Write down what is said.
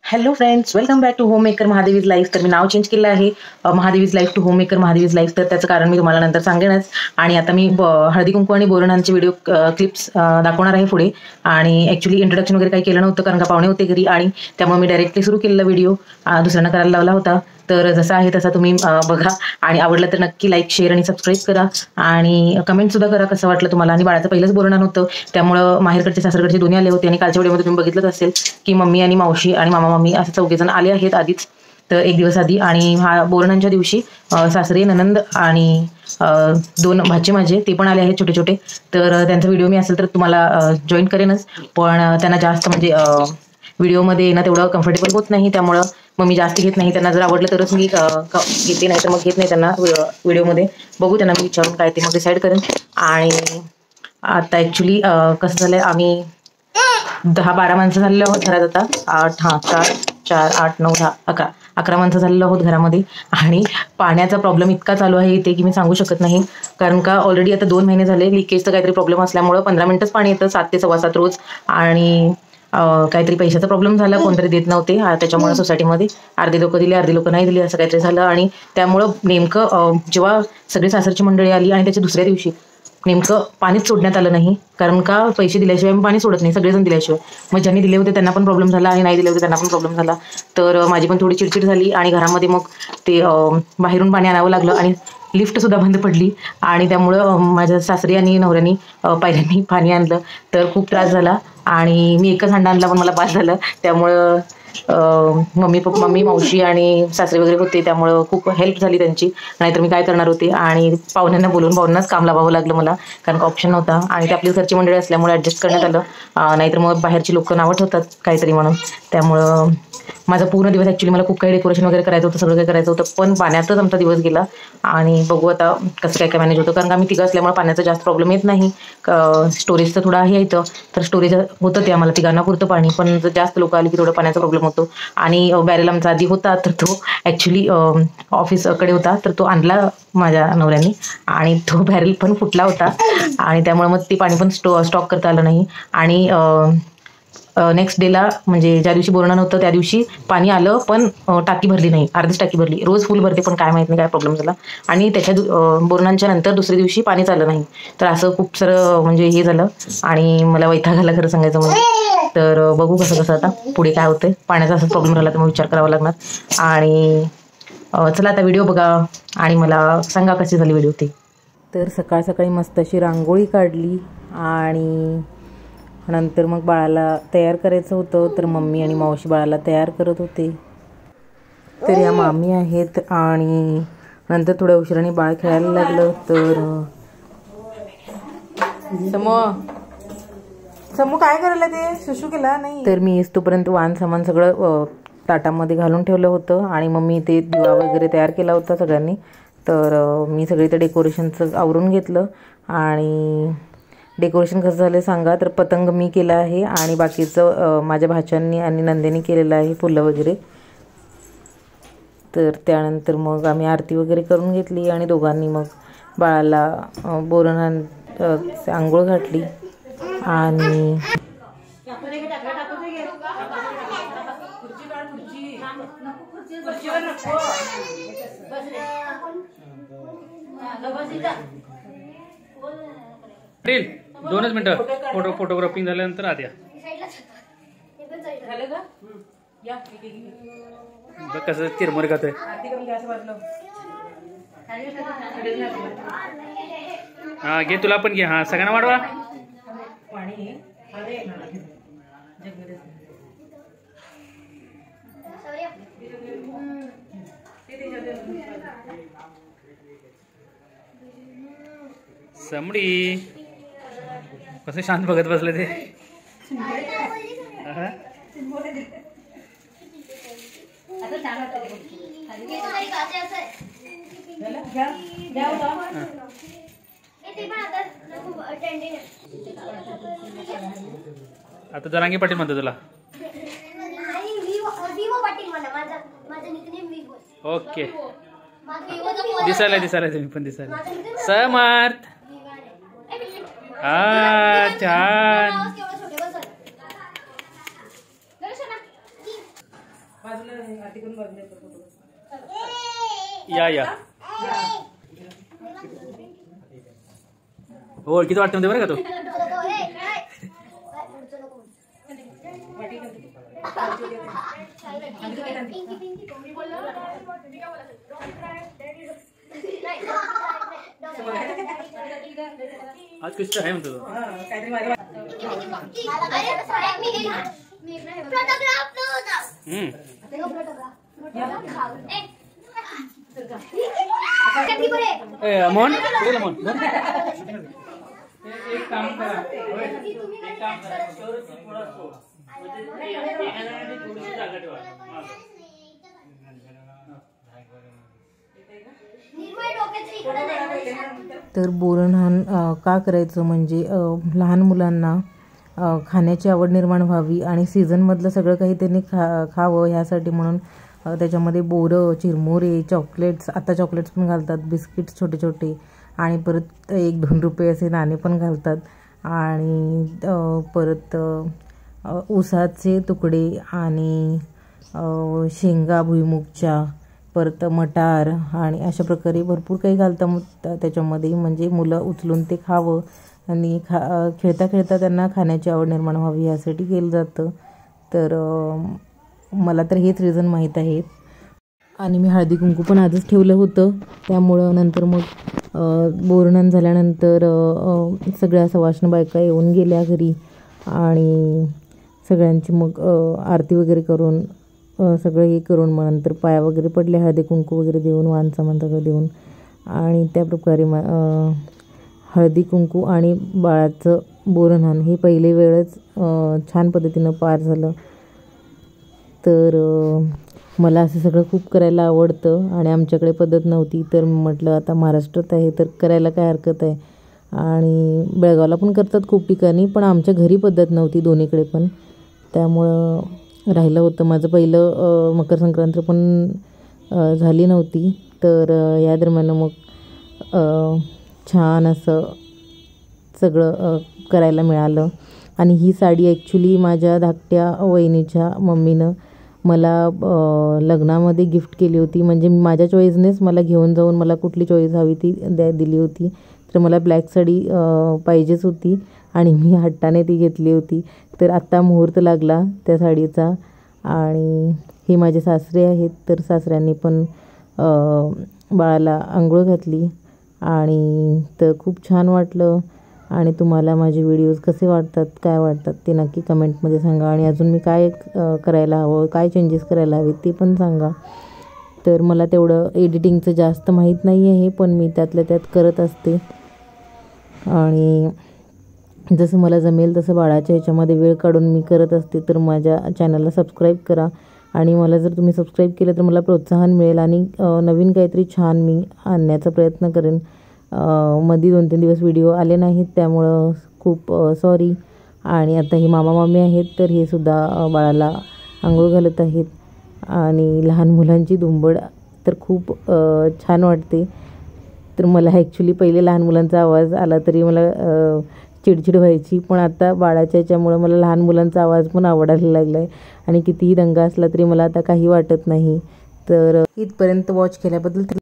Hello friends, welcome back to home maker Mahadevi's life. तर मी नाव चेंज केलं आहे Mahadevi's life to home maker Mahadevi's life. तर त्याचं कारण मी तुम्हाला नंतर सांगेनच. आणि आता मी हळदी कुंकू आणि बोरणांचे व्हिडिओ क्लिप्स दाखवणार आहे पुढे. आणि ॲक्च्युली इंट्रोडक्शन वगैरे काही केलं नव्हतं कारण का पाहुणे होते घरी, आणि त्यामुळे मी डायरेक्टली सुरू केलेला व्हिडिओ दुसऱ्यांना करायला लावला होता. तर जसा आहे तसा तुम्ही बघा, आणि आवडलं तर नक्की लाईक, शेअर आणि सबस्क्राईब करा. आणि कमेंटसुद्धा करा कसं वाटलं तुम्हाला. आणि बाळाचं पहिलंच बोरणार होतं, त्यामुळं माहेरकडचे सासरकडचे दोन्ही आले होते. आणि कालच्या व्हिडिओमध्ये तुम्ही बघितलंच असेल की मम्मी आणि मावशी आणि मामा मामी असं 4 जण आले आहेत आधीच, तर एक दिवस आधी. आणि हा बोरणांच्या दिवशी सासरे, ननंद आणि 2 भाचे माझे ते पण आले आहेत छोटे छोटे. तर त्यांचा व्हिडिओ मी असेल तर तुम्हाला जॉईन करेनच, पण त्यांना जास्त म्हणजे व्हिडिओमध्ये येणं तेवढं कम्फर्टेबल होत नाही, त्यामुळं मग मी जास्त घेत नाही. त्यांना जर आवडलं तरच मी घेते, नाही तर मग घेत नाही त्यांना व्हिडिओमध्ये. बघू त्यांना मी विचारून काय ते मग डिसाईड करेन. आणि आता ॲक्च्युली कसं झालं आहे, आम्ही 10-12 माणसं झालेलो आहोत घरात आता. 4, 8, 9, 10, 11 माणसं झालेलो आहोत घरामध्ये. आणि पाण्याचा प्रॉब्लेम इतका चालू आहे इथे की मी सांगू शकत नाही. कारण का ऑलरेडी आता 2 महिने झाले लिकेजचं काहीतरी प्रॉब्लेम असल्यामुळं 15 मिनिटच पाणी येतं 7 ते 7:15 रोज. आणि काहीतरी पैशाचा प्रॉब्लेम झाला, कोणतरी देत नव्हते, त्याच्यामुळे सोसायटीमध्ये अर्धे लोक दिले अर्धे लोक नाही दिले असं काहीतरी झालं. आणि त्यामुळं नेमकं जेव्हा सगळी सासरची मंडळी आली आणि त्याच्या दुसऱ्या दिवशी नेमकं पाणीच सोडण्यात आलं नाही, कारण का पैसे दिल्याशिवाय पाणी सोडत नाही, सगळेजण दिल्याशिवाय. मग ज्यांनी दिले होते त्यांना पण प्रॉब्लेम झाला आणि नाही दिले होते त्यांना पण प्रॉब्लेम झाला. तर माझी पण थोडी चिडचिड झाली. आणि घरामध्ये मग ते बाहेरून पाणी आणावं लागलं आणि लिफ्टसुद्धा बंद पडली. आणि त्यामुळं माझ्या सासरी आणि नवऱ्यानी पायऱ्यांनी पाणी आणलं, तर खूप त्रास झाला. आणि मी एकच हांडा आणला पण मला बाद झालं. त्यामुळं मम्मी मावशी आणि सासरे वगैरे होते, त्यामुळं खूप हेल्प झाली त्यांची, नाहीतर मी काय करणार होते. आणि पाहुण्यांना बोलून पाहुण्यांनाच काम लावावं लागलं मला, कारण का ऑप्शन नव्हता. आणि ते आपली घरची मंडळी असल्यामुळे ॲडजस्ट करण्यात आलं, नाहीतर मग बाहेरची लोक नावं ठेवतात काहीतरी म्हणून. त्यामुळं माझा पूर्ण दिवस ॲक्च्युली मला खूप काही डेकोरेशन वगैरे करायचं होतं, सगळं काही करायचं होतं, पण पाण्यातच आमचा दिवस गेला. आणि बघू आता कसं काय काय मॅनेज होतं, कारण का आम्ही तिघं असल्यामुळे पाण्याचा जास्त प्रॉब्लेम येत नाही. स्टोरेजचं थोडं आहे इथं, तर स्टोरेज होतं ते आम्हाला तिघांना पुरतं पाणी. पण जर जास्त लोक आली की थोडं पाण्याचा प्रॉब्लेम होतो. आणि बॅरेल आमचा आधी होता, तर तो ॲक्च्युली ऑफिसकडे होता, तर तो आणला माझ्या नवऱ्याने, आणि तो बॅरेल पण फुटला होता. आणि त्यामुळे मग ते पाणी पण स्टॉक करता आलं नाही. आणि नेक्स्ट डेला म्हणजे ज्या दिवशी बोरणार नव्हतं त्या दिवशी पाणी आलं, पण टाकी भरली नाही, अर्धीच टाकी भरली. रोज फुल भरते पण काय माहीत नाही काय प्रॉब्लेम झाला. आणि त्याच्या बोरणांच्या नंतर दुसऱ्या दिवशी पाणीच आलं नाही. तर असं खूप सारं म्हणजे हे झालं, आणि मला वैताग आला खरं सांगायचं म्हणजे. तर बघू कसं कसं आता पुढे काय होतंय. पाण्याचा असाच प्रॉब्लेम राहिला तर मग विचार करावा लागणार. आणि चला आता व्हिडिओ बघा आणि मला सांगा कशी झाली व्हिडिओ ती. तर सकाळ सकाळी मस्त अशी रांगोळी काढली, आणि नंतर मग बाळाला तयार करायचं होतं, तर मम्मी आणि मावशी बाळाला तयार करत होते. तर या मामी आहेत. आणि नंतर थोड्या उशिराने बाळ खेळायला लागलं. तर समू काय करायला ते सुशू केला नाही. तर मी तोपर्यंत वाण सामान सगळं ताटामध्ये घालून ठेवलं होतं. आणि मम्मी ते दिवा वगैरे तयार केला होता सगळ्यांनी. तर मी सगळे ते डेकोरेशनचं आवरून घेतलं. आणि डेकोरेशन कसं झालं सांगा. तर पतंग मी केला आहे, आणि बाकीचं माझ्या भाच्यांनी आणि नंदेनी केलेलं आहे, फुलं वगैरे. तर त्यानंतर मग आम्ही आरती वगैरे करून घेतली, आणि दोघांनी मग बाळाला बोरणात आंघोळ घातली. आणि दोनच मिनिटं फोटोग्राफिंग झाल्यानंतर आत या. बघ कसं चिरमर खातोय. हा घे, तुला पण घे. हा सगळ्यांना वाढवा. समडी कसं शांत बघत बसले ते. आता जरांगी पाटील म्हणतो तुला. ओके, दिसायला तुम्ही पण दिसायला. समर्थ. हा छान. या ओळखीचं वाटतं म्हणते बरं का तू. आज किस्त आहे म्हणतो. मोहन एक काम करा, एक काम करा, तर बोरणहाण का करायचं म्हणजे लहान मुलांना खाण्याची आवड निर्माण व्हावी आणि सीझनमधलं सगळं काही त्यांनी खावं ह्यासाठी म्हणून त्याच्यामध्ये बोरं, चिरमुरे, चॉकलेट्स, आता चॉकलेट्स पण घालतात, बिस्किट्स छोटे छोटे आणि परत 1-2 रुपये असे नाणे पण घालतात आणि परत ऊसाचे तुकडे आणि शेंगा भुईमुगच्या, परत मटार आणि अशा प्रकारे भरपूर काही घालतात त्याच्यामध्ये, म्हणजे मुलं उचलून ते खावं आणि खेळता खेळता त्यांना खाण्याची आवड निर्माण व्हावी यासाठी केलं जातं. तर मला तर हेच रिझन माहीत आहेत. आणि मी हळदी कुंकू पण आजच ठेवलं होतं, त्यामुळं नंतर मग बोरणहाण झाल्यानंतर सगळ्या सवाष्ण बायका येऊन गेल्या घरी आणि सगळ्यांची मग आरती वगैरे करून सगळं हे करून मग नंतर पाया वगैरे पडले हळदी कुंकू वगैरे देऊन, वाण सामान सगळं देऊन आणि त्याप्रकारे हळदी कुंकू आणि बाळाचं बोरणहाण हे पहिले वेळच छान पद्धतीनं पार झालं. तर मला असं सगळं खूप करायला आवडतं आणि आमच्याकडे पद्धत नव्हती, तर म्हटलं आता महाराष्ट्रात आहे तर करायला काय हरकत आहे. आणि बेळगावला पण करतात खूप ठिकाणी, पण आमच्या घरी पद्धत नव्हती दोन्हीकडे पण, त्यामुळं राहिलं होतं. माझं पहिलं मकर संक्रांत पण झाली नव्हती, तर या दरम्यान मग छान असं सगळं करायला मिळालं. आणि ही साडी ॲक्च्युली माझ्या धाकट्या वहिनीच्या मम्मीनं मला लग्नामध्ये गिफ्ट केली होती, म्हणजे माझ्या चॉईसनेच मला घेऊन जाऊन मला कुठली चॉईस हवी ती दिली होती. तर मला ब्लॅक साडी पाहिजेच होती आणि मी हट्टाने ती घेतली होती. तर आत्ता मुहूर्त लागला त्या साडीचा आणि हे माझे सासरे आहेत, तर सासऱ्यांनी पण बाळाला अंघोळ घातली आणि तर खूप छान वाटलं. आणि तुम्हाला माझे व्हिडिओज कसे वाटतात, काय वाटतात ते नक्की कमेंटमध्ये सांगा आणि अजून मी काय करायला हवं, काय चेंजेस करायला हवे ते पण सांगा. तर मला तेवढं एडिटिंगचं जास्त माहीत नाही आहे, पण मी त्यातल्या त्यात करत असते आणि जसं मला जमेल तसं बाळाच्या ह्याच्यामध्ये वेळ काढून मी करत असते. तर माझ्या चॅनलला सबस्क्राईब करा आणि मला जर तुम्ही सबस्क्राईब केलं तर मला प्रोत्साहन मिळेल आणि नवीन काहीतरी छान मी आणण्याचा प्रयत्न करेन. मध्ये 2-3 दिवस व्हिडिओ आले नाहीत, त्यामुळं खूप सॉरी. आणि आता ही मामा मामी आहेत, तर हे सुद्धा बाळाला आंघोळ घालत आहेत आणि लहान मुलांची धुंबड तर खूप छान वाटते. तर मला ॲक्च्युली पहिले लहान मुलांचा आवाज आला तरी मला चिडचिड व्हायची, पण आता बाळाच्या याच्यामुळं मला लहान मुलांचा आवाज पण आवडायला लागला आहे आणि कितीही दंगा असला तरी मला आता काही वाटत नाही. तर इथपर्यंत वॉच केल्याबद्दल